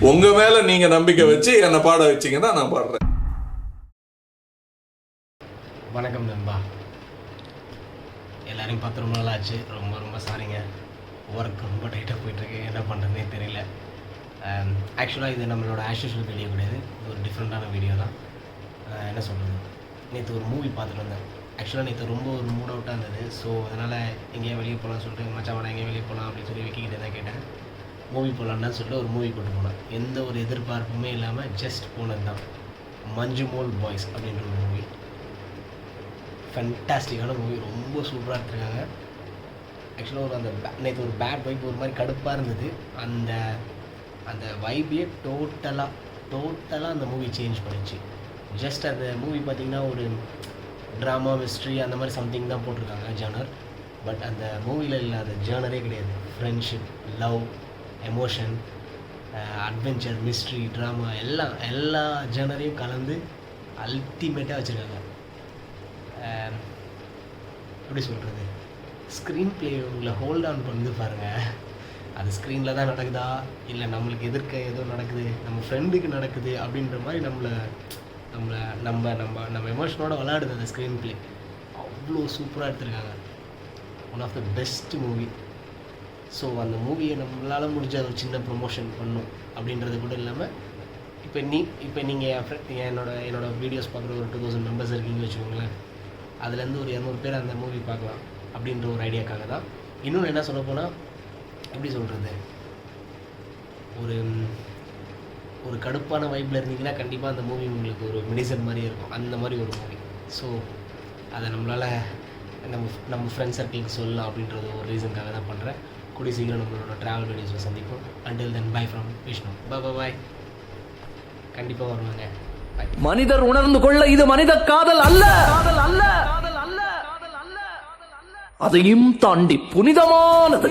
உங்க மேல நீங்க நம்பிக்கை வச்சு என்னை பாட வச்சீங்கன்னா நான் பாடுறேன். வணக்கம் நண்பா, எல்லாரையும் பார்த்து ரொம்ப நாள் ஆச்சு. ரொம்ப ரொம்ப சாரிங்க, ஒர்க் ரொம்ப டைட்டாக போயிட்டுருக்கு, என்ன பண்ணுறதுனே தெரியல. ஆக்சுவலாக இது நம்மளோட ஆஷ்யூஷுவல் வீடியோ கிடையாது, இது ஒரு டிஃப்ரெண்ட்டான வீடியோ தான். என்ன சொல்கிறது, நேற்று ஒரு மூவி பார்த்துட்டு வந்தேன். ஆக்சுவலாக நேற்று ரொம்ப ஒரு மூட் அவுட்டாக இருந்தது. ஸோ அதனால் எங்கேயா வெளியே போகலான்னு சொல்லிட்டு மச்சான் வாடா எங்கேயா வெளியே போகலாம் அப்படின்னு சொல்லி விக்கிக்கிட்டே தான் கேட்டேன். மூவி போகலான்னு சொல்லிட்டு ஒரு மூவி கூட்டு போனேன். எந்த ஒரு எதிர்பார்ப்புமே இல்லாமல் ஜஸ்ட் போனது தான். மஞ்சுமோல் பாய்ஸ் அப்படின்ற ஒரு மூவி. ஃபென்டாஸ்டிக்கான மூவி, ரொம்ப சூப்பராக எடுத்துருக்காங்க. ஆக்சுவலாக ஒரு அந்த நேற்று ஒரு பேட் வைப் ஒரு மாதிரி கடுப்பாக இருந்தது. அந்த அந்த வைப்பே டோட்டலாக அந்த மூவி சேஞ்ச் பண்ணிச்சு. ஜஸ்ட் அந்த மூவி பார்த்திங்கன்னா ஒரு ட்ராமா மிஸ்ட்ரி அந்த மாதிரி சம்திங் தான் போட்டிருக்காங்க ஜானர். பட் அந்த மூவியில் இல்லாத ஜானரே கிடையாது. Friendship, love, emotion, adventure, mystery, drama எல்லா ஜானரையும் கலந்து அல்டிமேட்டாக வச்சுருக்காங்க. எப்படி சொல்கிறது, ஸ்க்ரீன் ப்ளே உங்களை ஹோல்ட் ஆன் பண்ணுது பாருங்கள். அது ஸ்க்ரீனில் தான் நடக்குதா இல்லை நம்மளுக்கு எதிர்க்க ஏதோ நடக்குது, நம்ம ஃப்ரெண்டுக்கு நடக்குது அப்படின்ற மாதிரி நம்ம எமோஷனோட விளையாடுது அந்த ஸ்க்ரீன் ப்ளே. அவ்வளோ சூப்பராக எடுத்திருக்காங்க. One of the best movie. So அந்த மூவியை நம்மளால் முடிஞ்ச ஒரு சின்ன ப்ரொமோஷன் பண்ணும் அப்படின்றது கூட இல்லாமல், இப்போ நீங்கள் என்னோட வீடியோஸ் பார்க்குற ஒரு 2000 மெம்பர்ஸ் இருக்கீங்கன்னு வச்சுக்கோங்களேன். அதுலேருந்து ஒரு 200 பேர் அந்த மூவி பார்க்கலாம் அப்படின்ற ஒரு ஐடியாக்காக தான். இன்னொன்று என்ன சொல்ல போனால், எப்படி சொல்கிறது, ஒரு கடுப்பான வைப்பில் இருந்தீங்கன்னா கண்டிப்பாக அந்த மூவி உங்களுக்கு ஒரு மெடிசன் மாதிரி இருக்கும். அந்த மாதிரி ஒரு மூவி. ஸோ அதை நம்மளால் நம்ம ஃப்ரெண்ட்ஸ் சர்க்கிளுக்கு சொல்லலாம் அப்படின்றது ஒரு ரீசனுக்காக தான் பண்ணுறேன். கூடிய சீக்கிரம் நம்மளோட ட்ராவல் வீடியோஸில் சந்திப்போம். Until then bye from Vishnu. Bye. கண்டிப்பாக வருவாங்க. மனிதர் உணர்ந்து கொள்ள இது மனித காதல் அல்ல, அதையும் தாண்டி புனிதமானது.